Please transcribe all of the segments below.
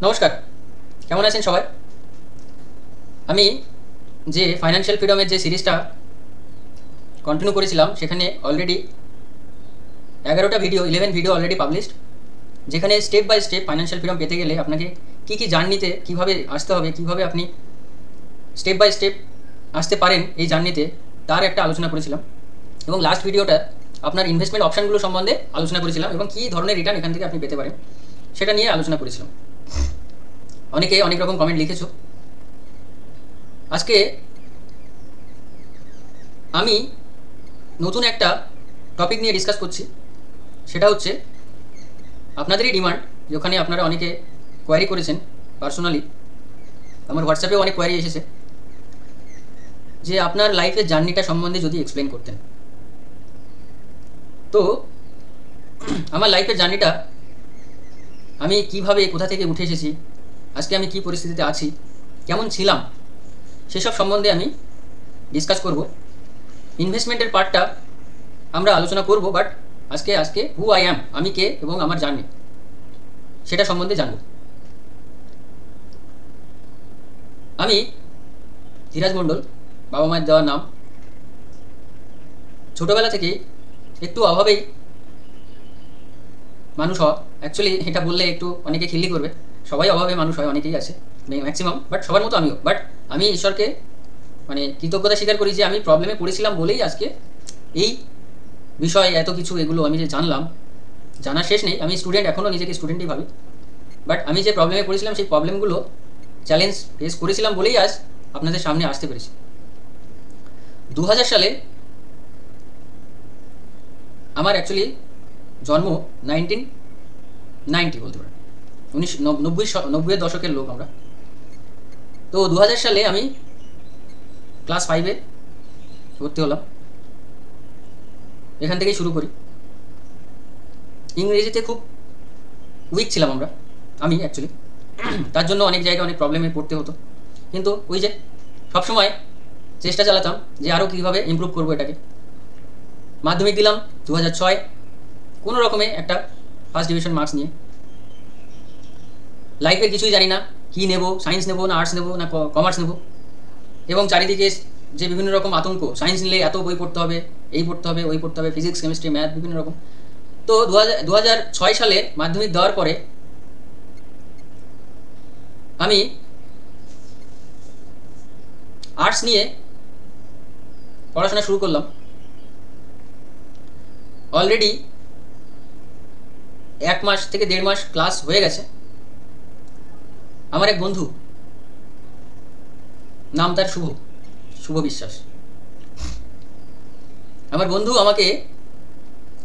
নমস্কার, কেমন আছেন সবাই? আমি যে ফাইন্যান্সিয়াল ফ্রিডমের যে সিরিজটা কন্টিনিউ করেছিলাম, সেখানে অলরেডি 11টা ভিডিও 11 ভিডিও অলরেডি পাবলিশড, যেখানে step by step financial freedom পেতে গেলে আপনাকে কী কী জার্নিতে কীভাবে আসতে হবে, কীভাবে আপনি স্টেপ বাই স্টেপ আসতে পারেন এই জার্নিতে, তার একটা আলোচনা করেছিলাম। এবং লাস্ট ভিডিওটা আপনার ইনভেস্টমেন্ট অপশানগুলো সম্বন্ধে আলোচনা করেছিলাম এবং কী ধরনের রিটার্ন এখান থেকে আপনি পেতে পারেন সেটা নিয়ে আলোচনা করেছিলাম। অনেকে অনেক রকম কমেন্ট লিখেছো। আজকে আমি নতুন একটা টপিক নিয়ে ডিসকাস করছি, সেটা হচ্ছে আপনাদেরই ডিমান্ড, যেখানে আপনারা অনেকে কোয়ারি করেছেন পার্সোনালি, আমার হোয়াটসঅ্যাপেও অনেক কোয়ারি এসেছে যে আপনার লাইফের জার্নিটা সম্বন্ধে যদি এক্সপ্লেন করতেন। তো আমার লাইফের জার্নিটা, আমি কিভাবে কোথা থেকে উঠে এসেছি, আজকে আমি কি পরিস্থিতিতে আছি, কেমন ছিলাম, সেসব সম্বন্ধে আমি ডিসকাস করব। ইনভেস্টমেন্টের পার্টটা আমরা আলোচনা করব, বাট আজকে হু আই অ্যাম, আমি কে এবং আমার জার্নি, সেটা সম্বন্ধে জানব। আমি ধীরাজ মণ্ডল, বাবা মায়ের দেওয়ার নাম। ছোটোবেলা থেকে একটু অভাবেই মানুষ হওয়া, অ্যাকচুয়ালি এটা বললে একটু অনেকে খিল্লি করবে, সবাই অভাবে মানুষ হয়, অনেকেই আছে ম্যাক্সিমাম, বাট সবার মতো আমিও। বাট আমি ঈশ্বরকে কৃতজ্ঞতা স্বীকার করি যে আমি প্রবলেমে পড়েছিলাম বলেই আজকে এই বিষয় এত কিছু এগুলো আমি যে জানলাম, জানার শেষ নেই। আমি স্টুডেন্ট, এখনও নিজেকে স্টুডেন্টই ভাবি, বাট আমি যে প্রবলেমে পড়েছিলাম সেই প্রবলেমগুলো চ্যালেঞ্জ ফেস করেছিলাম বলেই আজ আপনাদের সামনে আসতে পেরেছি। 2000 সালে আমার অ্যাকচুয়ালি জন্ম 1990 বলতে পারেন, 1990 দশকের লোক আমরা। তো 2000 সালে আমি ক্লাস 5-এ ভর্তি হলাম। এখান থেকেই শুরু করি। ইংরেজিতে খুব উইক ছিলাম আমি অ্যাকচুয়ালি, তার জন্য অনেক জায়গায় অনেক প্রবলেমে পড়তে হতো। কিন্তু ওই যে সবসময় চেষ্টা চালাতাম যে আরও কীভাবে ইমপ্রুভ করবো এটাকে। মাধ্যমিক দিলাম 2006, কোনো রকমে একটা ফার্স্ট ডিভিশন মার্কস নিয়ে। লাইফের কিছুই জানি না, কী নেব, সায়েন্স নেব না আর্টস নেব না কমার্স নেব, এবং চারিদিকে যে বিভিন্ন রকম আতঙ্ক, সায়েন্স নিলে এত বই পড়তে হবে, এই পড়তে হবে, ওই পড়তে হবে, ফিজিক্স কেমিস্ট্রি ম্যাথ বিভিন্ন রকম। তো 2006 সালে মাধ্যমিক দেওয়ার পরে আমি আর্টস নিয়ে পড়াশোনা শুরু করলাম। অলরেডি 1 মাস থেকে 1.5 মাস ক্লাস হয়ে গেছে। আমার এক বন্ধু, নাম তার শুভ বিশ্বাস, আমার বন্ধু আমাকে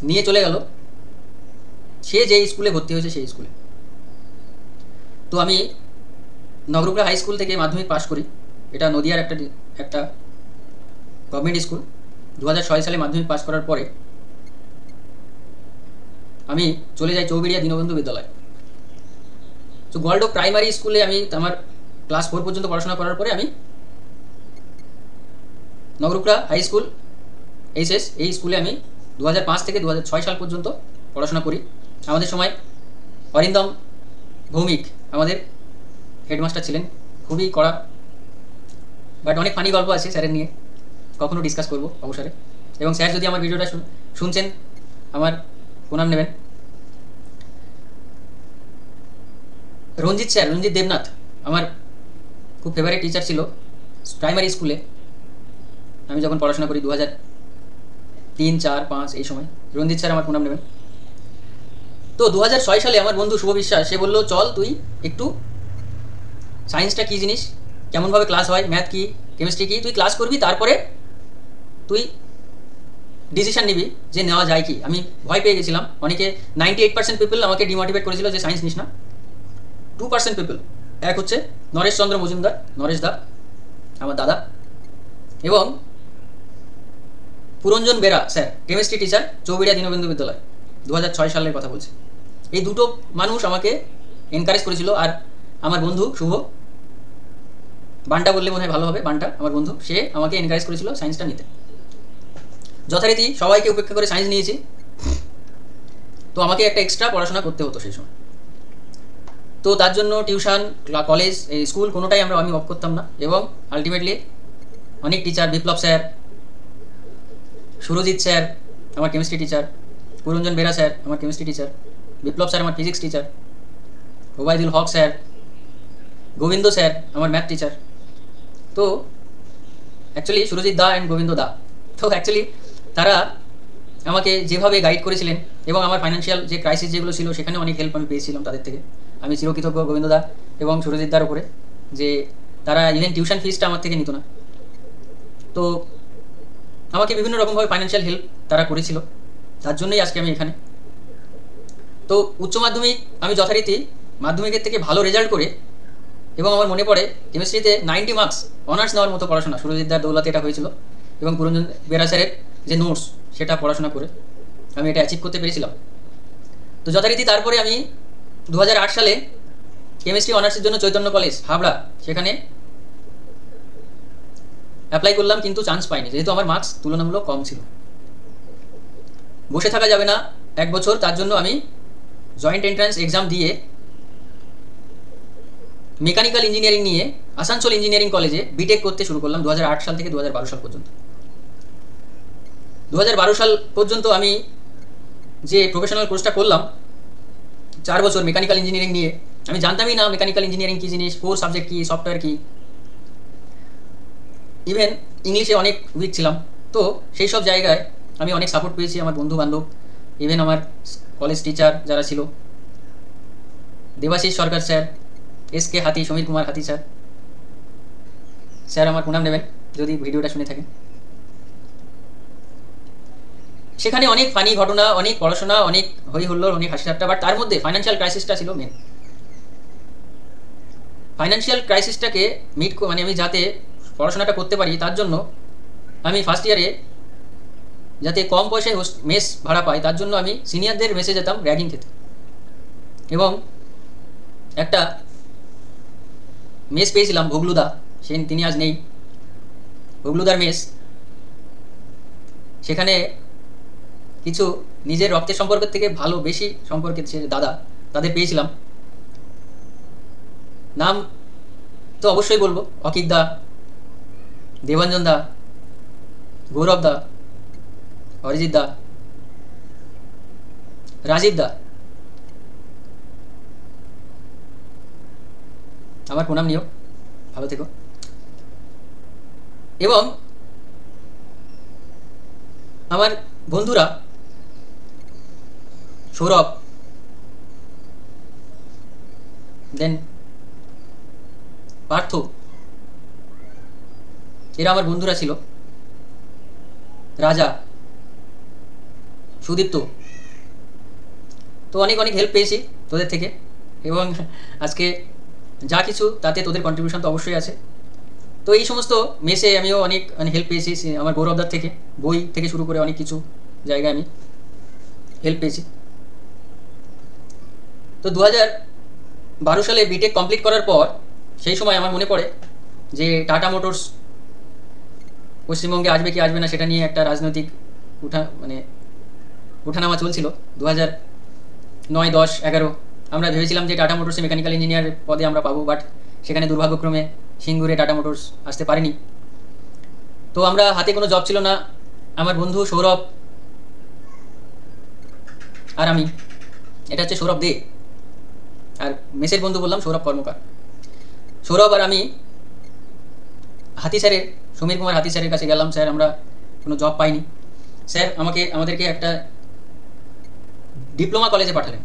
নিয়ে চলে গেল সে যে স্কুলে ভর্তি হয়েছে সেই স্কুলে। তো আমি নগরুকড়া হাই স্কুল থেকে মাধ্যমিক পাশ করি। এটা নদিয়ার একটা গভর্নমেন্ট স্কুল। 2006 সালে মাধ্যমিক পাশ করার পরে আমি চলে যাই চৌবেড়িয়া দীনবন্ধু বিদ্যালয়। তো গোয়ালডো প্রাইমারি স্কুলে আমি আমার ক্লাস 4 পর্যন্ত পড়াশোনা করার পরে আমি নগরুকড়া হাই স্কুল এইচএস, এই স্কুলে আমি 2005 থেকে 2006 সাল পর্যন্ত পড়াশোনা করি। আমাদের সময় অরিন্দম ভৌমিক আমাদের হেডমাস্টার ছিলেন, খুবই কড়া, বাট অনেক ফানি গল্প আছে স্যারের নিয়ে, কখনো ডিসকাস করবো অবসরে। এবং স্যার যদি আমার ভিডিওটা শুনছেন, আমার প্রণাম নেবেন। রঞ্জিত দেবনাথ আমার খুব ফেভারিট টিচার ছিল প্রাইমারি স্কুলে, আমি যখন পড়াশোনা করি 2003, 4, 5 এই সময়। রঞ্জিত স্যার আমার প্রণাম নেবেন। তো 2006 সালে আমার বন্ধু শুভ বিশ্বাস, সে বললো চল তুই একটু সায়েন্সটা কী জিনিস, কেমনভাবে ক্লাস হয়, ম্যাথ কী, কেমিস্ট্রি কী, তুই ক্লাস করবি, তারপরে তুই ডিসিশন নিবি যে নেওয়া যায় কি। আমি ভয় পেয়ে গেছিলাম। অনেকে 98% পিপল আমাকে ডিমোটিভেট করেছিল যে সায়েন্স নিস না। 2% পিপল, এক হচ্ছে নরেশ চন্দ্র মজুমদার, নরেশ দা আমার দাদা, এবং Puranjan Bera sir, chemistry teacher, Chouberia Dinabandhu Vidyalaya, 2006 সালের কথা বলছি। এই দুটো মানুষ আমাকে এনকারেজ করেছিল। আর আমার বন্ধু শুভ, বান্টা বললে মনে হয় ভালো হবে, বান্টা আমার বন্ধু, সে আমাকে এনকারেজ করেছিল সায়েন্সটা নিতে। যথারীতি সবাইকে উপেক্ষা করে সায়েন্স নিয়েছি। তো আমাকে একটা এক্সট্রা পড়াশোনা করতে হতো সেই সময়। তো তার জন্য টিউশন, কলেজ, স্কুল কোনোটাই আমি অফ করতাম না। এবং আলটিমেটলি অনেক teacher, Biplab sir, Surajit sir আমার chemistry teacher, Puranjan Bera sir আমার কেমিস্ট্রি টিচার, বিপ্লব স্যার আমার physics teacher, Obaidul Haque sir, Gobinda sir আমার ম্যাথ টিচার। তো অ্যাকচুয়ালি সুরজিৎ দা অ্যান্ড গোবিন্দ দা, তো অ্যাকচুয়ালি তারা আমাকে যেভাবে গাইড করেছিলেন এবং আমার ফাইন্যান্সিয়াল যে ক্রাইসিস যেগুলো ছিল সেখানে অনেক হেল্প আমি পেয়েছিলাম তাদের থেকে। আমি চিরকৃতজ্ঞ গোবিন্দ দা এবং সুরজিৎ দার উপরে, যে তারা ইভেন টিউশন ফিসটা আমার থেকে নিত না। তো আমাকে বিভিন্ন রকমভাবে ফাইন্যান্সিয়াল হেল্প তারা করেছিল, তার জন্যই আজকে আমি এখানে। তো উচ্চ মাধ্যমিক আমি যথারীতি মাধ্যমিকের থেকে ভালো রেজাল্ট করে, এবং আমার মনে পড়ে কেমিস্ট্রিতে 90 মার্কস অনার্স নেওয়ার মতো পড়াশোনা সুরজিৎদার দৌলতে এটা হয়েছিল, এবং পুরঞ্জন বেরা স্যারের যে নোটস সেটা পড়াশোনা করে আমি এটা অ্যাচিভ করতে পেরেছিলাম। তো যথারীতি তারপরে আমি 2008 সালে কেমিস্ট্রি অনার্সের জন্য চৈতন্য কলেজ হাবড়া সেখানে অ্যাপ্লাই করলাম, কিন্তু চান্স পাইনি যেহেতু আমার মার্কস তুলনামূলক কম ছিল। বসে থাকা যাবে না 1 বছর, তার জন্য আমি জয়েন্ট এন্ট্রান্স এক্সাম দিয়ে মেকানিক্যাল ইঞ্জিনিয়ারিং নিয়ে আসানসোল ইঞ্জিনিয়ারিং কলেজে বিটেক করতে শুরু করলাম 2008 সাল থেকে 2012 সাল পর্যন্ত। 2012 সাল পর্যন্ত আমি যে প্রফেশনাল কোর্সটা করলাম 4 বছর মেকানিক্যাল ইঞ্জিনিয়ারিং নিয়ে, আমি জানতামই না মেকানিক্যাল ইঞ্জিনিয়ারিং কী জিনিস, কোর সাবজেক্ট কী, সফটওয়্যার কী, ইভেন ইংলিশে অনেক উইক ছিলাম। তো সেই সব জায়গায় আমি অনেক সাপোর্ট পেয়েছি আমার বন্ধু বান্ধব, ইভেন আমার কলেজ টিচার যারা ছিল, দেবাশিস সরকার স্যার, SK হাতি, সমীর কুমার হাতি স্যার, স্যার আমার প্রণাম নেবেন যদি ভিডিওটা শুনে থাকেন। সেখানে অনেক ফানি ঘটনা, অনেক পড়াশোনা, অনেক হই হুল্লোড়, অনেক হাসি ঠাট্টা, বাট তার মধ্যে ফাইন্যান্সিয়াল ক্রাইসিসটা ছিল মেন। ফাইন্যান্সিয়াল ক্রাইসিসটাকে মানে আমি যাতে পড়াশোনাটা করতে পারি তার জন্য আমি ফার্স্ট ইয়ারে যাতে কম পয়সায় মেস ভাড়া পাই তার জন্য আমি সিনিয়রদের মেসে যেতাম র্যাগিং খেতে। এবং একটা মেস পেয়েছিলাম ভগলুদা, তিনি আজ নেই, ভগলুদার মেস। সেখানে কিছু নিজের রক্তের সম্পর্কের থেকে ভালো বেশি সম্পর্কের যে দাদা তাদের পেয়েছিলাম। নাম তো অবশ্যই বলবো, অকিক দা, দেবাঞ্জন দা, গৌরব দা, অরিজিৎ দা, রাজীব দা, আমার প্রণাম নিও, ভালো থেকো। এবং আমার বন্ধুরা সৌরভ, দেন পার্থ, এরা আমার বন্ধুরা ছিল, রাজা, সুদীপ্ত। তো অনেক অনেক হেল্প পেয়েছি তোদের থেকে, এবং আজকে যা কিছু তাতে তোদের কন্ট্রিবিউশন তো অবশ্যই আছে। তো এই সমস্ত মেসে আমিও অনেক হেল্প পেয়েছি আমার গৌরবদার থেকে, বই থেকে শুরু করে অনেক কিছু জায়গায় আমি হেল্প পেয়েছি। তো 2012 সালে বিটেক কমপ্লিট করার পর সেই সময় আমার মনে পড়ে যে টাটা মোটরস পশ্চিমবঙ্গে আসবে কি আসবে না সেটা নিয়ে একটা রাজনৈতিক উঠানামা চলছিল। 2009, 10, 11 আমরা ভেবেছিলাম যে টাটা মোটরসে মেকানিক্যাল ইঞ্জিনিয়ার পদে আমরা পাবো, বাট সেখানে দুর্ভাগ্যক্রমে সিঙ্গুরে টাটা মোটরস আসতে পারেনি। তো আমরা হাতে কোনো জব ছিল না, আমার বন্ধু সৌরভ আর আমি, এটা হচ্ছে সৌরভ দে, আর মেসের বন্ধু বললাম সৌরভ কর্মকার। সৌরভ আর আমি হাতি স্যারের, সমীর কুমার হাতি স্যারের কাছে গেলাম, স্যার আমরা কোনো জব পাইনি, স্যার আমাদেরকে একটা ডিপ্লোমা কলেজে পাঠালেন।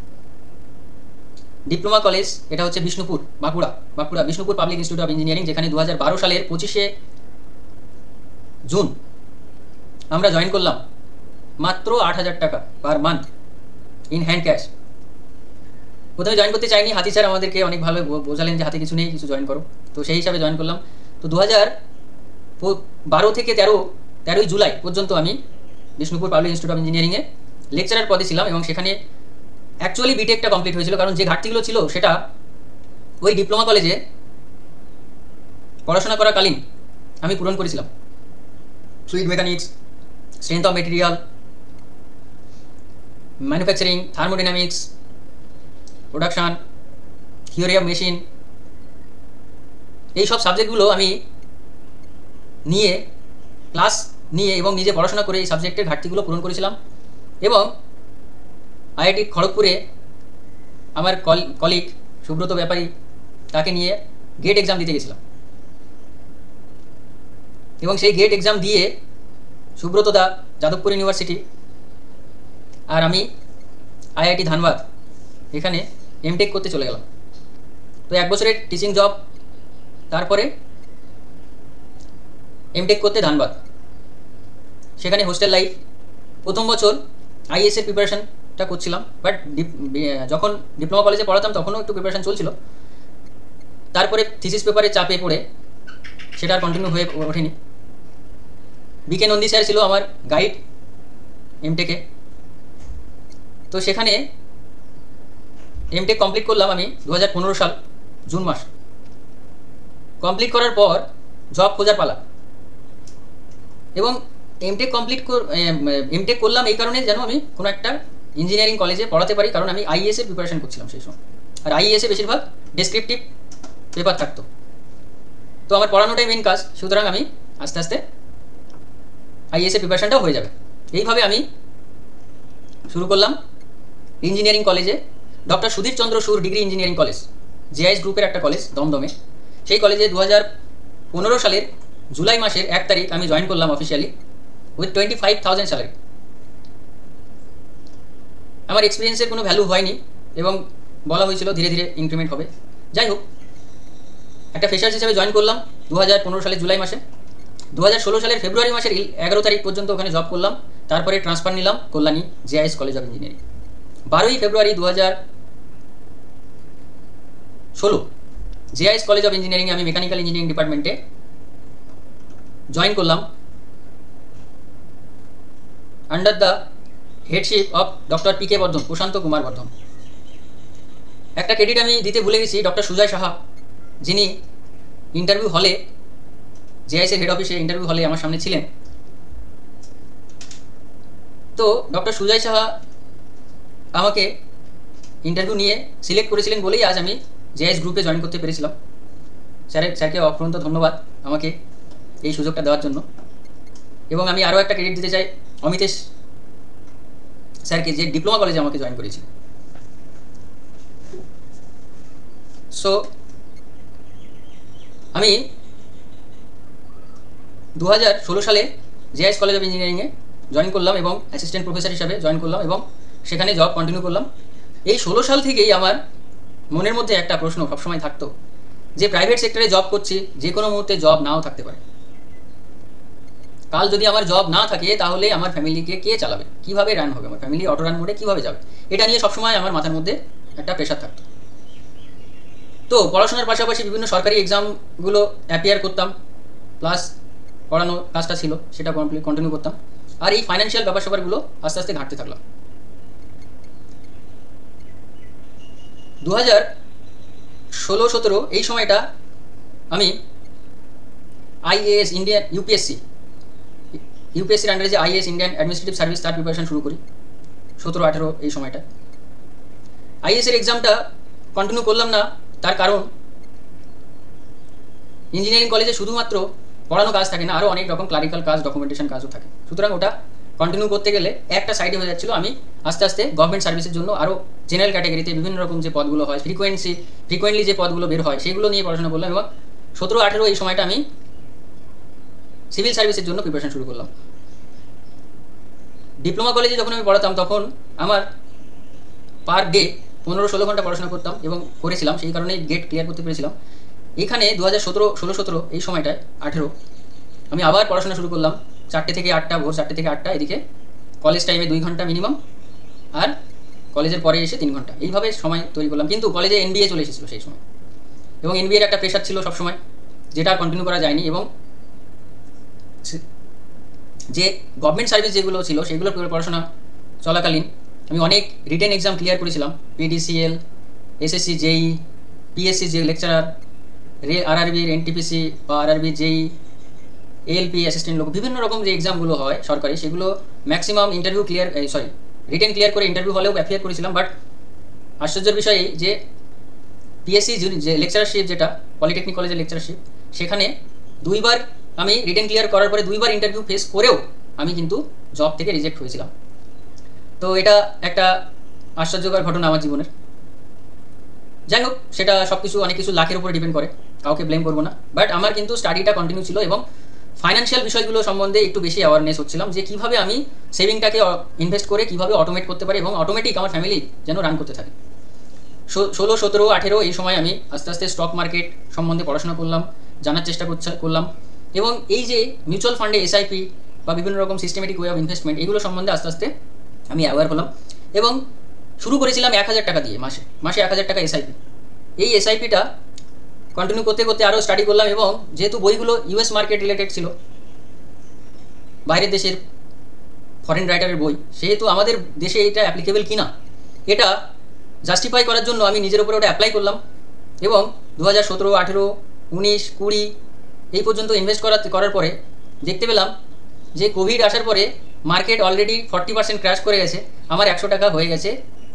ডিপ্লোমা কলেজ এটা হচ্ছে Bishnupur, Bankura Bishnupur public institute of engineering, যেখানে 2012 সালের 25শে জুন আমরা জয়েন করলাম, মাত্র 8,000 টাকা per month in hand cash. প্রথমে জয়েন করতে চাইনি, হাতি স্যার আমাদেরকে অনেক ভালো বোঝালেন যে হাতে কিছু নেই, কিছু জয়েন করো। তো সেই হিসাবে জয়েন করলাম। তো 2012 থেকে 13ই জুলাই পর্যন্ত আমি বিষ্ণুপুর পাবলিক ইনস্টিটিউট অফ ইঞ্জিনিয়ারিংয়ে লেকচারার পদে ছিলাম, এবং সেখানে অ্যাকচুয়ালি বিটেকটা কমপ্লিট হয়েছিল, কারণ যে ঘাটতিগুলো ছিল সেটা ওই ডিপ্লোমা কলেজে পড়াশোনা করাকালীন আমি পূরণ করেছিলাম। Fluid mechanics, strength of material, manufacturing, thermodynamics, production, theory of machine, এই সব সাবজেক্টগুলো আমি নিয়ে ক্লাস নিয়ে এবং নিজে পড়াশোনা করে এই সাবজেক্টের ঘাটতিগুলো পূরণ করেছিলাম। এবং আইআইটি খড়গপুরে আমার কলিগ সুব্রত ব্যাপারী, তাকে নিয়ে গেট এক্সাম দিতে গেছিলাম এবং সেই গেট এক্সাম দিয়ে সুব্রত দা যাদবপুর ইউনিভার্সিটি আর আমি আইআইটি ধানবাদ এখানে এমটেক করতে চলে গেলাম। তো 1 বছরের টিচিং জব, তারপরে এমটেক করতে ধানবাদ, সেখানে হোস্টেল লাইফ। প্রথম বছর আইএএস এর প্রিপারেশনটা করছিলাম, বাট যখন ডিপ্লোমা কলেজে পড়াতাম তখনও একটু প্রিপারেশন চলছিল। তারপরে থিসিস পেপারে চাপে পড়ে সেটা আর কন্টিনিউ হয়ে ওঠেনি। বিকে নন্দী স্যার ছিল আমার গাইড এমটেকে। তো সেখানে এমটেক কমপ্লিট করলাম আমি 2015 সাল জুন মাস। কমপ্লিট করার পর জব খোঁজার পালা, এবং এমটেক করলাম এই কারণে যেন আমি কোনো একটা ইঞ্জিনিয়ারিং কলেজে পড়াতে পারি, কারণ আমি আইএএস এর প্রিপারেশন করছিলাম সেই সময়। আর আইএএস এ বেশিরভাগ ডেসক্রিপটিভ পেপার থাকতো, তো আমার পড়ানোটাই মেন কাজ, সুতরাং আমি আস্তে আস্তে আইএএস এর প্রিপারেশনটাও হয়ে যাবে। এইভাবে আমি শুরু করলাম ইঞ্জিনিয়ারিং কলেজে, ডক্টর সুধীর চন্দ্র সুর ডিগ্রি ইঞ্জিনিয়ারিং কলেজ, জেআইএস গ্রুপের একটা কলেজ দমদমে। সেই কলেজে 2015 সালের জুলাই মাসের 1 তারিখ আমি জয়েন করলাম অফিসিয়ালি উইথ 25,000 স্যালারি। আমার এক্সপিরিয়েন্সের কোনো ভ্যালু হয়নি এবং বলা হয়েছিল ধীরে ধীরে ইনক্রিমেন্ট হবে। যাই হোক, একটা ফ্রেশার্স হিসেবে জয়েন করলাম 2015 সালের জুলাই মাসে। 2016 সালের ফেব্রুয়ারি মাসের 11 তারিখ পর্যন্ত ওখানে জব করলাম। তারপরে ট্রান্সফার নিলাম Kalyani JIS college of engineering. 12ই February 2016 JIS college of engineering আমি মেকানিক্যাল ইঞ্জিনিয়ারিং ডিপার্টমেন্টে জয়েন করলাম under the headship of doctor PK Bardhan, Prashanta Kumar Bardhan. একটা ক্রেডিট আমি দিতে ভুলে গেছি, ডক্টর সুজয় সাহা, যিনি ইন্টারভিউ হলে, জেআইএসের হেড অফিসে ইন্টারভিউ হলে আমার সামনে ছিলেন। তো ডক্টর সুজয় সাহা আমাকে ইন্টারভিউ নিয়ে সিলেক্ট করেছিলেন বলেই আজ আমি জেআইএস গ্রুপে জয়েন করতে পেরেছিলাম। স্যারকে অফুরন্ত ধন্যবাদ আমাকে এই সুযোগটা দেওয়ার জন্য। এবং আমি আরও একটা ক্রেডিট দিতে চাই অমিতেশ স্যারকে, যে ডিপ্লোমা কলেজে আমাকে জয়েন করেছি। সো আমি 2016 সালে জেআইএস কলেজ অফ ইঞ্জিনিয়ারিংয়ে জয়েন করলাম এবং অ্যাসিস্ট্যান্ট প্রফেসর হিসাবে জয়েন করলাম এবং সেখানে জব কন্টিনিউ করলাম। এই 16 সাল থেকেই আমার মনের মধ্যে একটা প্রশ্ন সবসময় থাকতো যে প্রাইভেট সেক্টরে জব করছি, যে কোনো মুহূর্তে জব নাও থাকতে পারে। কাল যদি আমার জব না থাকে তাহলে আমার ফ্যামিলিকে কে চালাবে, কীভাবে রান হবে, আমার ফ্যামিলি অটো রান মোডে কীভাবে যাবে, এটা নিয়ে সবসময় আমার মাথার মধ্যে একটা প্রেশার থাকতো। তো পড়াশোনার পাশাপাশি বিভিন্ন সরকারি এক্সামগুলো অ্যাপিয়ার করতাম, প্লাস পড়ানো কাজটা ছিল সেটা কন্টিনিউ করতাম, আর এই ফাইন্যান্সিয়াল ব্যাপার স্যাপারগুলো আস্তে আস্তে ঘাঁটতে থাকলাম। 2016-17 এই সময়টা আমি আইএএস ইন্ডিয়ান ইউপিএসসির আন্ডারে যে আইএএস ইন্ডিয়ান অ্যাডমিনিস্ট্রেটিভ সার্ভিস, তার প্রিপারেশন শুরু করি 17-18 এই সময়টা। আইএএস এর এক্সামটা কন্টিনিউ করলাম না, তার কারণ ইঞ্জিনিয়ারিং কলেজে শুধুমাত্র পড়ানো কাজ থাকে না, আরও অনেক রকম ক্লারিক্যাল কাজ, ডকুমেন্টেশন কাজও থাকে। সুতরাং ওটা কন্টিনিউ করতে গেলে একটা সাইডে হয়ে যাচ্ছিলো। আমি আস্তে আস্তে গভর্নমেন্ট সার্ভিসের জন্য আরও জেনারেল ক্যাটাগরিতে বিভিন্ন রকম যে পদগুলো হয়, ফ্রিকোয়েন্টলি যে পদগুলো বের হয়, সেগুলো নিয়ে পড়াশোনা করলাম। এবং 17-18 এই সময়টা আমি সিভিল সার্ভিসের জন্য প্রিপারেশন শুরু করলাম। ডিপ্লোমা কলেজে যখন আমি পড়াতাম তখন আমার পার ডে 15-16 ঘন্টা পড়াশোনা করতাম এবং করেছিলাম, সেই কারণেই গেট ক্লিয়ার করতে পেরেছিলাম। এখানে 2016-17 এই সময়টায় 18 আমি আবার পড়াশোনা শুরু করলাম 4টে থেকে 8টা, ভোর 4টে থেকে 8টা। এদিকে কলেজ টাইমে 2 ঘন্টা মিনিমাম, আর কলেজের পরে এসে 3 ঘন্টা, এইভাবে সময় তৈরি করলাম। কিন্তু কলেজে এনবিএ চলে এসেছিলো সেই সময়, এবং এনবিএর একটা প্রেশার ছিল সবসময়, যেটা কন্টিনিউ করা যায়নি। এবং যে গভর্নমেন্ট সার্ভিস যেগুলো ছিল সেগুলোর পড়াশোনা চলাকালীন আমি অনেক রিটেন এক্সাম ক্লিয়ার করেছিলাম, পিডিসিএল, এসএসসি, জেই, পিএসসি যে লেকচারার, আরআরবির এনটিপিসি বা আরআরবি জেই, এএলপি অ্যাসিস্ট্যান্ট লোক, বিভিন্ন রকম যে এক্সামগুলো হয় সরকারি, সেগুলো ম্যাক্সিমাম রিটেন ক্লিয়ার করে ইন্টারভিউ হলেও অ্যাপিয়ার করেছিলাম। বাট আশ্চর্যের বিষয় এই যে পিএসসি যে লেকচারশিপ, যেটা পলিটেকনিক কলেজের লেকচারশিপ, সেখানে 2বার আমি রিটেন ক্লিয়ার করার পরে 2বার ইন্টারভিউ ফেস করেও আমি কিন্তু জব থেকে রিজেক্ট হয়েছিলাম। তো এটা একটা আশ্চর্যকর ঘটনা আমার জীবনের। যাই হোক, সেটা সব কিছু অনেক কিছু লাখের উপরে ডিপেন্ড করে, কাউকে ব্লেম করবো না। বাট আমার কিন্তু স্টাডিটা কন্টিনিউ ছিল এবং ফাইন্যান্সিয়াল বিষয়গুলো সম্বন্ধে একটু বেশি অ্যাওয়ারনেস হচ্ছিলাম, যে কীভাবে আমি সেভিংটাকে ইনভেস্ট করে কীভাবে অটোমেট করতে পারি এবং অটোমেটিক আমার ফ্যামিলি যেন রান করতে থাকে। 16, 17, 18 এই সময় আমি আস্তে আস্তে স্টক মার্কেট সম্বন্ধে পড়াশোনা করলাম, জানার চেষ্টা করলাম, এবং এই যে মিউচুয়াল ফান্ডে এসআইপি বা বিভিন্ন রকম সিস্টেমেটিক ওয়ে অফ ইনভেস্টমেন্ট, এগুলো সম্বন্ধে আস্তে আস্তে আমি অ্যাওয়ার হলাম। এবং শুরু করেছিলাম 1000 টাকা দিয়ে, মাসে 1000 টাকা এসআইপি। এই এসআইপিটা কন্টিনিউ করতে করতে আরও স্টাডি করলাম, এবং যেহেতু বইগুলো ইউএস মার্কেট রিলেটেড ছিল, বাইরের দেশের ফরেন রাইটারের বই, সেহেতু আমাদের দেশে এটা অ্যাপ্লিকেবল কিনা এটা জাস্টিফাই করার জন্য আমি নিজের উপরে ওটা অ্যাপ্লাই করলাম। এবং 2017, 18, 19, 20 এই পর্যন্ত ইনভেস্ট করার পরে দেখতে পেলাম যে কোভিড আসার পরে মার্কেট অলরেডি 40% ক্র্যাশ করে গেছে। আমার 100 টাকা হয়ে গেছে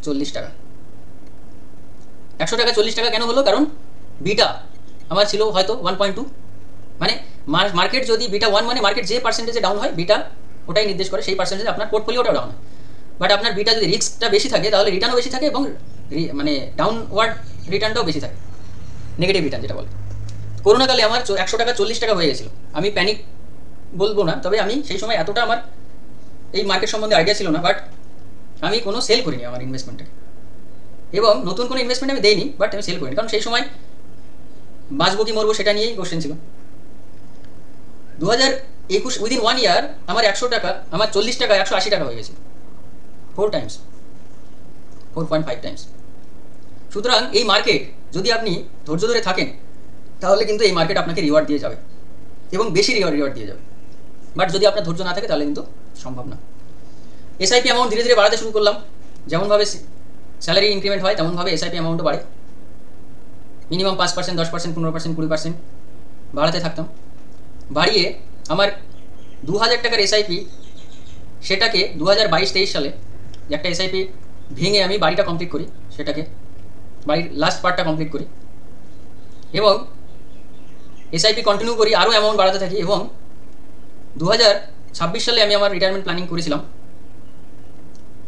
40 টাকা। 100 টাকা 40 টাকা কেন হলো? কারণ বিটা আমার ছিল হয়তো 1.2, মানে মার্কেট যদি বিটা 1, মানে মার্কেট যে পার্সেন্টেজে ডাউন হয় বিটা ওটাই নির্দেশ করে, সেই পার্সেন্টেজে আপনার পোর্টফোলিওটাও ডাউন হয়। বাট আপনার বিটা যদি রিস্কটা বেশি থাকে তাহলে রিটার্নও বেশি থাকে, এবং মানে ডাউনওয়ার্ড রিটার্নটাও বেশি থাকে, নেগেটিভ রিটার্ন যেটা বলে। করোনাকালে আমার 100 টাকা 40 টাকা হয়ে গেছিলো। আমি প্যানিক বলবো না, তবে আমি সেই সময় এতটা আমার এই মার্কেট সম্বন্ধে আইডিয়া ছিল না, বাট আমি কোনো সেল করিনি আমার ইনভেস্টমেন্টটাকে, এবং নতুন কোনো ইনভেস্টমেন্ট আমি দেইনি, বাট আমি সেল করিনি, কারণ সেই সময় বাঁচবো কি মরবো সেটা নিয়েই কোশ্চেন ছিল। 2021 উইদিন 1 ইয়ার আমার 100 টাকা, আমার 40 টাকা 180 টাকা হয়ে গেছে, 4.5 টাইমস। সুতরাং এই মার্কেট যদি আপনি ধৈর্য ধরে থাকেন তাহলে কিন্তু এই মার্কেট আপনাকে রিওয়ার্ড দিয়ে যাবে, এবং বেশি রিওয়ার্ড দিয়ে যাবে। বাট যদি আপনার ধৈর্য না থাকে তাহলে কিন্তু সম্ভব না। এসআইপি অ্যামাউন্ট ধীরে ধীরে বাড়াতে শুরু করলাম। যেমনভাবে স্যালারি ইনক্রিমেন্ট হয় তেমনভাবে এসআইপি অ্যামাউন্টও বাড়ে। মিনিমাম 5%, 10%, 15%, 20% বাড়াতে থাকতাম। বাড়িয়ে আমার 2000 টাকার এসআইপি, সেটাকে 2022-23 সালে একটা এসআইপি ভেঙে আমি বাড়িটা কমপ্লিট করি, সেটাকে বাড়ির লাস্ট পার্টটা কমপ্লিট করি, এবং এসআইপি কন্টিনিউ করি, আরও অ্যামাউন্ট বাড়াতে থাকি। এবং 2026 সালে আমি আমার রিটায়ারমেন্ট প্ল্যানিং করেছিলাম।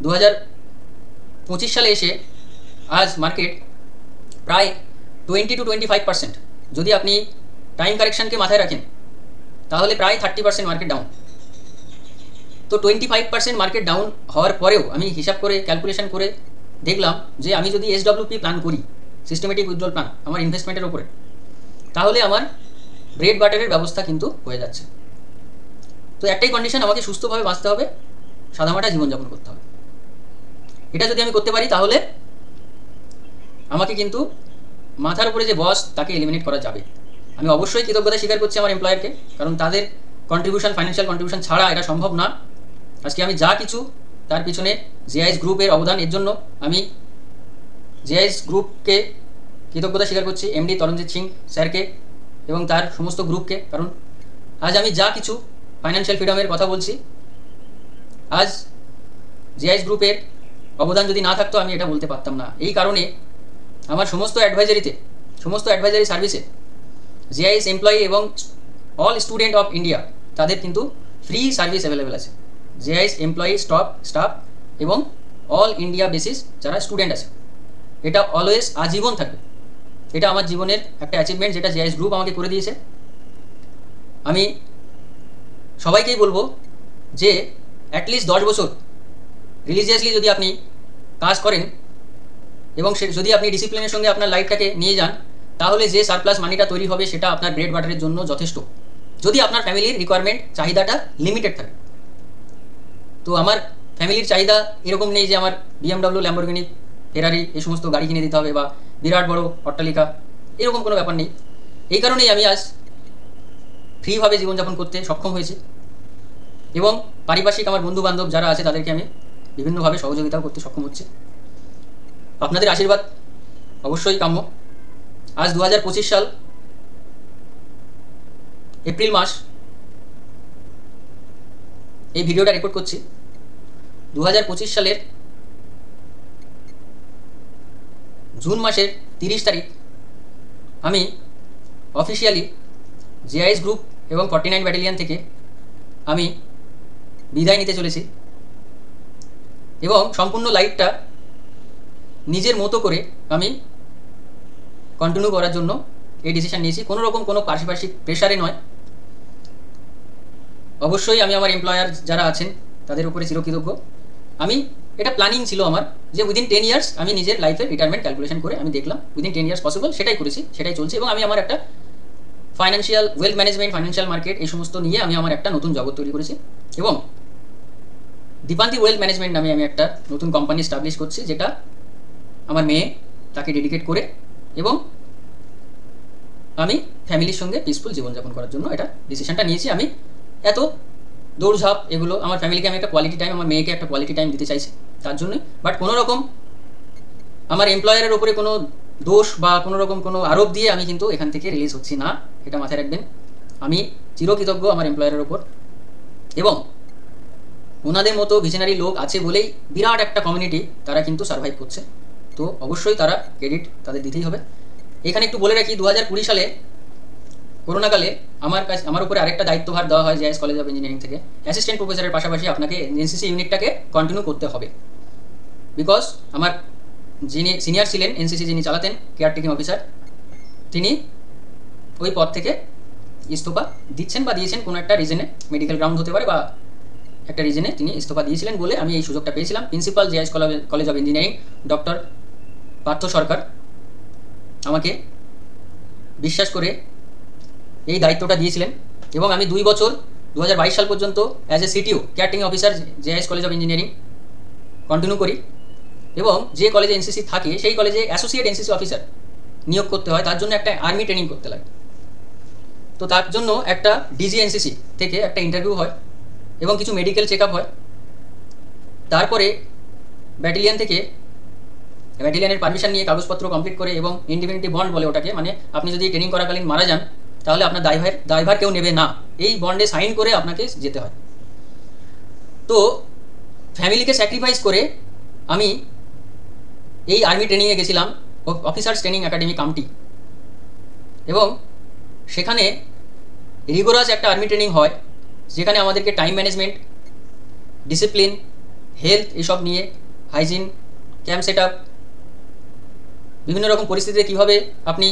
2025 সালে এসে আজ মার্কেট প্রায় 20 to 25%, যদি আপনি টাইম কারেকশনকে মাথায় রাখেন তাহলে প্রায় 30% মার্কেট ডাউন। তো 25% মার্কেট ডাউন হওয়ার পরেও আমি হিসাব করে ক্যালকুলেশন করে দেখলাম যে আমি যদি এসডব্লিউপি প্ল্যান করি, সিস্টেমেটিক উইথড্রল প্ল্যান, আমার ইনভেস্টমেন্টের ওপরে, তাহলে আমার ব্রেড বাটারের ব্যবস্থা কিন্তু হয়ে যাচ্ছে। তো একটাই কন্ডিশন, আমাকে সুস্থভাবে বাঁচতে হবে, সাদামাটা জীবনযাপন করতে হবে। এটা যদি আমি করতে পারি তাহলে আমাকে কিন্তু মাথার উপরে যে বস তাকে এলিমিনেট করা যাবে। আমি অবশ্যই কৃতজ্ঞতা স্বীকার করছি আমার এমপ্লয়ারকে, কারণ তাদের কন্ট্রিবিউশন, ফাইন্যান্সিয়াল কন্ট্রিবিউশন ছাড়া এটা সম্ভব না। আজকে আমি যা কিছু, তার পিছনে জেআইএস গ্রুপের অবদান, এর জন্য আমি জেআইএস গ্রুপকে কৃতজ্ঞতা স্বীকার করছি, এমডি তরণজিৎ সিং স্যারকে এবং তার সমস্ত গ্রুপকে। কারণ আজ আমি যা কিছু ফাইন্যান্সিয়াল ফ্রিডমের কথা বলছি, আজ জেআইএস গ্রুপের অবদান যদি না থাকতো আমি এটা বলতে পারতাম না। এই কারণে আমার সমস্ত অ্যাডভাইজারি সার্ভিসে জেআইএস এমপ্লয়ি এবং অল স্টুডেন্ট অফ ইন্ডিয়া, তাদের কিন্তু ফ্রি সার্ভিস অ্যাভেলেবেল আছে। জেআইএস এমপ্লয়ি, স্টাফ এবং অল ইন্ডিয়া বেসিস যারা স্টুডেন্ট আছে, এটা অলওয়েজ আজীবন থাকবে। এটা আমার জীবনের একটা অ্যাচিভমেন্ট, যেটা জেআইএস গ্রুপ আমাকে করে দিয়েছে। আমি সবাইকেই বলবো যে অ্যাটলিস্ট 10 বছর রিলিজিয়াসলি যদি আপনি কাজ করেন এবং যদি আপনি ডিসিপ্লিনের সঙ্গে আপনার লাইফটাকে নিয়ে যান, তাহলে যে সারপ্লাস মানিটা তৈরি হবে সেটা আপনার ব্রেড বাটারের জন্য যথেষ্ট, যদি আপনার ফ্যামিলির রিকোয়ারমেন্ট, চাহিদাটা লিমিটেড থাকে। তো আমার ফ্যামিলির চাহিদা এরকম নেই যে আমার BMW, ল্যাম্বরগিনি, ফেরারি এই সমস্ত গাড়ি কিনে দিতে হবে বা বিরাট বড় অট্টালিকা, এরকম কোনো ব্যাপার নেই। এই কারণেই আমি আজ ফ্রিভাবে জীবনযাপন করতে সক্ষম হয়েছি, এবং পারিপার্শ্বিক আমার বন্ধু বান্ধব যারা আছে তাদেরকে আমি বিভিন্নভাবে সহযোগিতাও করতে সক্ষম হচ্ছে। আপনাদের আশীর্বাদ অবশ্যই কাম্য। আজ 2025 সাল, এপ্রিল মাস, এই ভিডিওটা রেকর্ড করছি 2025 সালের জুন মাসের 30 তারিখ আমি অফিসিয়ালি জেআইএস গ্রুপ এবং 49 ব্যাটালিয়ন থেকে আমি বিদায় নিতে চলেছি এবং সম্পূর্ণ লাইফটা নিজের মতো করে আমি কন্টিনিউ করার জন্য এই ডিসিশন নিয়েছি। কোনো রকম কোনো পারিপার্শ্বিক প্রেশারে নয়। অবশ্যই আমি আমার এমপ্লয়ার যারা আছেন তাদের উপরে চিরকৃতজ্ঞ। আমি এটা প্ল্যানিং ছিল আমার যে উইদিন 10 ইয়ার্স আমি নিজের লাইফের রিটায়ারমেন্ট ক্যালকুলেশন করে আমি দেখলাম উইদিন 10 ইয়ার্স পসিবল, সেটাই করেছি, সেটাই চলছে। এবং আমি আমার একটা financial wealth management, financial market এই সমস্ত নিয়ে আমি আমার একটা নতুন জগৎ তৈরি করেছি এবং দীপান্তি ওয়েলথ ম্যানেজমেন্ট নামে আমি একটা নতুন কোম্পানি স্টাবলিশ করছি, যেটা আমার মেয়ে তাকে ডেডিকেট করে এবং আমি ফ্যামিলির সঙ্গে পিসফুল জীবনযাপন করার জন্য এটা ডিসিশনটা নিয়েছি। আমি এত দৌড়ঝাঁপ এগুলো আমার ফ্যামিলিকে আমি একটা কোয়ালিটি টাইম, আমার মেয়েকে একটা কোয়ালিটি টাইম দিতে চাইছি তার জন্যই। বাট কোনো রকম আমার এমপ্লয়ারের উপরে কোনো দোষ বা কোনো রকম কোনো আরোপ দিয়ে আমি কিন্তু এখান থেকে রিলিজ হচ্ছি না, এটা মাথায় রাখবেন। আমি চিরকৃতজ্ঞ আমার এমপ্লয়ারের ওপর এবং ওনাদের মতো ভিশনারি লোক আছে বলেই বিরাট একটা কমিউনিটি তারা কিন্তু সার্ভাইভ করছে, তো অবশ্যই তারা ক্রেডিট তাদের দিতেই হবে। এখানে একটু বলে রাখি, 2020 সালে করোনাকালে আমার উপরে আরেকটা দায়িত্বভার দেওয়া হয় জেআইএস কলেজ অফ ইঞ্জিনিয়ারিং থেকে। অ্যাসিস্ট্যান্ট প্রফেসরের পাশাপাশি আপনাকে এনসিসি ইউনিটটাকে কন্টিনিউ করতে হবে, বিকজ আমার যিনি সিনিয়র ছিলেন এনসিসি যিনি চালাতেন কেয়ারটেকিং অফিসার, তিনি ওই পদ থেকে ইস্তফা দিচ্ছেন বা দিয়েছেন কোনো একটা রিজনে, মেডিকেল গ্রাউন্ড হতে পারে বা একটা রিজনে তিনি ইস্তফা দিয়েছিলেন বলে আমি এই সুযোগটা পেয়েছিলাম। Principal JIS college of engineering doctor Partha Sarkar আমাকে বিশ্বাস করে এই দায়িত্বটা দিয়েছিলেন এবং আমি 2 বছর 2022 সাল পর্যন্ত as a CTO caretaking officer JIS college of engineering continue করি এবং যে কলেজে এনসিসি থাকে সেই কলেজে অ্যাসোসিয়েট এনসিসি অফিসার নিয়োগ করতে হয়, তার জন্য একটা আর্মি ট্রেনিং করতে লাগে। তো তার জন্য একটা ডিজি এনসিসি থেকে একটা ইন্টারভিউ হয় এবং কিছু মেডিকেল চেক আপ হয়। তারপরে ব্যাটালিয়নের পারমিশন নিয়ে কাগজপত্র কমপ্লিট করে এবং ইন্ডিপেন্ডেন্ট বন্ড বলে ওটাকে, মানে আপনি যদি ট্রেনিং করাকালীন মারা যান তাহলে আপনার দায়ভার কেউ নেবে না, এই বন্ডে সাইন করে আপনাকে যেতে হয়। তো ফ্যামিলিকে স্যাক্রিফাইস করে আমি এই আর্মি ট্রেনিংয়ে গেছিলাম, অফিসার্স ট্রেনিং একাডেমি কামটি, এবং সেখানে রিগোরাস একটা আর্মি ট্রেনিং হয় যেখানে আমাদেরকে টাইম ম্যানেজমেন্ট, ডিসিপ্লিন, হেলথ এসব নিয়ে, হাইজিন, ক্যাম্প সেট আপ, বিভিন্ন রকম পরিস্থিতিতে কীভাবে আপনি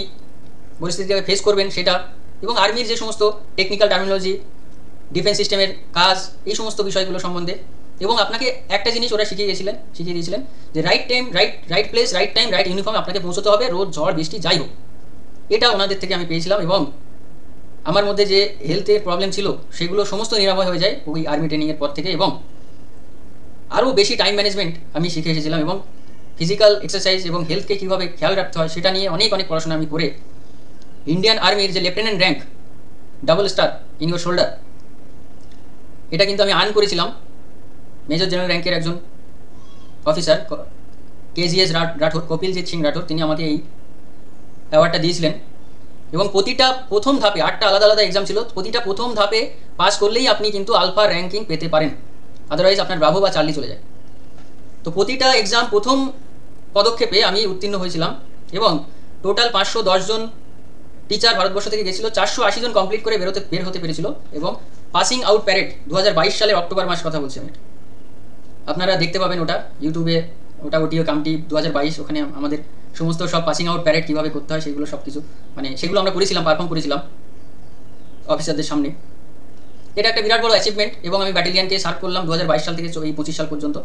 পরিস্থিতিকে ফেস করবেন সেটা, এবং আর্মির যে সমস্ত টেকনিক্যাল টার্মিনোলজি, ডিফেন্স সিস্টেমের কাজ, এই সমস্ত বিষয়গুলো সম্বন্ধে। এবং আপনাকে একটা জিনিস ওরা শিখিয়ে দিয়েছিলেন যে right time, right place, right time, right uniform আপনাকে পৌঁছতে হবে, রোদ ঝড় বৃষ্টি যাই হোক। এটা ওনাদের থেকে আমি পেয়েছিলাম এবং আমার মধ্যে যে হেলথের প্রবলেম ছিল সেগুলো সমস্ত নিরাময় হয়ে যায় ওই আর্মি ট্রেনিংয়ের পর থেকে, এবং আরও বেশি টাইম ম্যানেজমেন্ট আমি শিখে এসেছিলাম এবং ফিজিক্যাল এক্সারসাইজ এবং হেলথকে কীভাবে খেয়াল রাখতে হয় সেটা নিয়ে অনেক পড়াশোনা আমি করে ইন্ডিয়ান আর্মির যে lieutenant rank double star in your shoulder, এটা কিন্তু আমি আর্ন করেছিলাম। মেজর জেনারেল র্যাঙ্কের একজন অফিসার কেজিএস রাঠোর, কপিলজিৎ সিং রাঠোর, তিনি আমাকে এই অ্যাওয়ার্ডটা দিয়েছিলেন। এবং প্রতিটা প্রথম ধাপে 8টা আলাদা আলাদা এক্সাম ছিল, প্রতিটা প্রথম ধাপে পাস করলেই আপনি কিন্তু আলফা র্যাঙ্কিং পেতে পারেন, আদারওয়াইজ আপনার ব্রাভো বা চার্লি চলে যায়। তো প্রতিটা এক্সাম প্রথম পদক্ষেপে আমি উত্তীর্ণ হয়েছিলাম এবং টোটাল 510 জন টিচার ভারতবর্ষ থেকে গেছিলো, 480 জন কমপ্লিট করে বের হতে পেরেছিল। এবং পাসিং আউট প্যারেড 2022 সালের অক্টোবর মাস কথা বলছি আমি, আপনারা দেখতে পাবেন ওটা ইউটিউবে, ওটা ওটিও কামটি 2022, ওখানে আমাদের সমস্ত সব পাসিং আউট প্যারেড কীভাবে করতে হয় সেগুলো সব কিছু, মানে সেগুলো আমরা করেছিলাম, পারফর্ম করেছিলাম অফিসারদের সামনে। এটা একটা বিরাট বড় অ্যাচিভমেন্ট এবং আমি ব্যাটালিয়নকে সার্ভ করলাম 2022 সাল থেকে এই 25 সাল পর্যন্ত।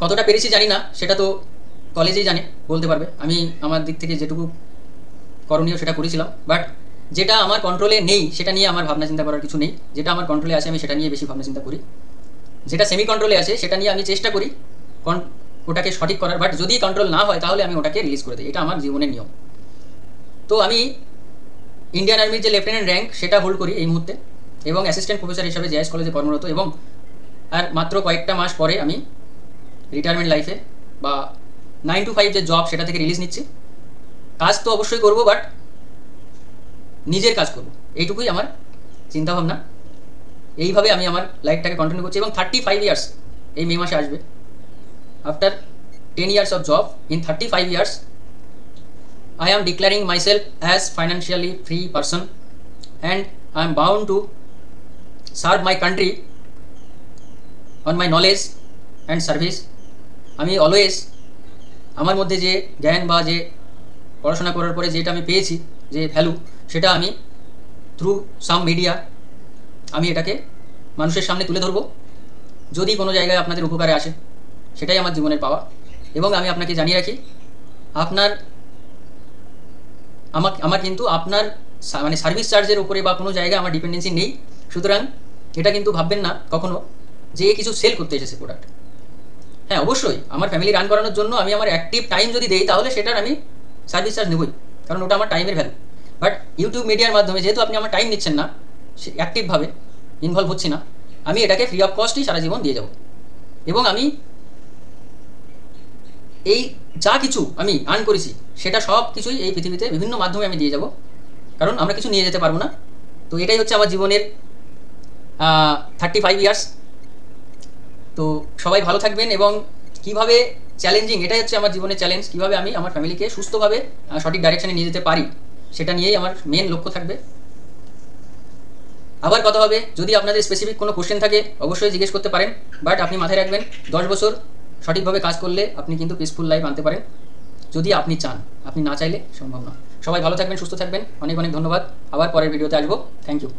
কতটা পেরেছি জানি না, সেটা তো কলেজেই জানে, বলতে পারবে। আমি আমার দিক থেকে যেটুকু করণীয় সেটা করেছিলাম, বাট যেটা আমার কন্ট্রোলে নেই সেটা নিয়ে আমার ভাবনা চিন্তা করার কিছু নেই। যেটা আমার কন্ট্রোলে আছে আমি সেটা নিয়ে বেশি ভাবনা চিন্তা করি, যেটা সেমি কন্ট্রোলে আছে সেটা নিয়ে আমি চেষ্টা করি ওটাকে সঠিক করার, বাট যদি কন্ট্রোল না হয় তাহলে আমি ওটাকে রিলিজ করে দিই, এটা আমার জীবনের নিয়ম। তো আমি ইন্ডিয়ান আর্মির যে লেফটেন্যান্ট র্যাঙ্ক সেটা হোল্ড করি এই মুহূর্তে এবং অ্যাসিস্ট্যান্ট প্রফেসর হিসাবে জেআইএস কলেজে কর্মরত, এবং আর মাত্র কয়েকটা মাস পরে আমি রিটায়ারমেন্ট লাইফে বা 9 to 5 যে জব সেটা থেকে রিলিজ নিচ্ছি। কাজ তো অবশ্যই করবো, বাট নিজের কাজ করবো, এইটুকুই আমার চিন্তাভাবনা। এইভাবে আমি আমার লাইফটাকে কন্টিনিউ করছি এবং 35 ইয়ার্স এই মে মাসে আসবে। After 10 years of job, in 35 years I am declaring myself as financially free person and I am bound to serve my country on my knowledge and service. আমি অলওয়েজ আমার মধ্যে যে জ্ঞান বা যে পড়াশোনা করার পরে যেটা আমি পেয়েছি যে ভ্যালু, সেটা আমি থ্রু সাম মিডিয়া আমি এটাকে মানুষের সামনে তুলে ধরবো। যদি কোনো জায়গায় আপনাদের উপকারে আসে, সেটাই আমার জীবনের পাওয়া। এবং আমি আপনাকে জানিয়ে রাখি, আমার কিন্তু আপনার মানে সার্ভিস চার্জের উপরে বা কোনো জায়গায় আমার ডিপেন্ডেন্সি নেই। সুতরাং এটা কিন্তু ভাববেন না কখনো যে কিছু সেল করতে এসেছে প্রোডাক্ট। হ্যাঁ, অবশ্যই আমার ফ্যামিলি রান করানোর জন্য আমি আমার অ্যাক্টিভ টাইম যদি দেই, তাহলে সেটার আমি সার্ভিস চার্জ নেবই, কারণ ওটা আমার টাইমের ভ্যালু। বাট ইউটিউব মিডিয়ার মাধ্যমে যেহেতু আপনি আমার টাইম নিচ্ছেন না, সে অ্যাক্টিভভাবে ইনভলভ হচ্ছি না, আমি এটাকে ফ্রি অফ কস্টই সারা জীবন দিয়ে যাব। এবং আমি এই যা কিছু আমি আর্ন করেছি, সেটা সব কিছুই এই পৃথিবীতে বিভিন্ন মাধ্যমে আমি দিয়ে যাব, কারণ আমরা কিছু নিয়ে যেতে পারবো না। তো এটাই হচ্ছে আমার জীবনের 35 ইয়ার্স। তো সবাই ভালো থাকবেন। এবং কীভাবে চ্যালেঞ্জিং, এটাই হচ্ছে আমার জীবনের চ্যালেঞ্জ, কীভাবে আমি আমার ফ্যামিলিকে সুস্থভাবে সঠিক ডাইরেকশানে নিয়ে যেতে পারি, সেটা নিয়েই আমার মেন লক্ষ্য থাকবে। আবার কথা হবে। যদি আপনাদের স্পেসিফিক কোনো কোশ্চেন থাকে, অবশ্যই জিজ্ঞেস করতে পারেন। বাট আপনি মাথায় রাখবেন, 10 বছর সঠিকভাবে কাজ করলে আপনি কিন্তু পিসফুল লাইফ আনতে পারেন, যদি আপনি চান। আপনি না চাইলে সম্ভব না। সবাই ভালো থাকবেন, সুস্থ থাকবেন। অনেক অনেক ধন্যবাদ। আবার পরের ভিডিওতে আসবো। Thank you.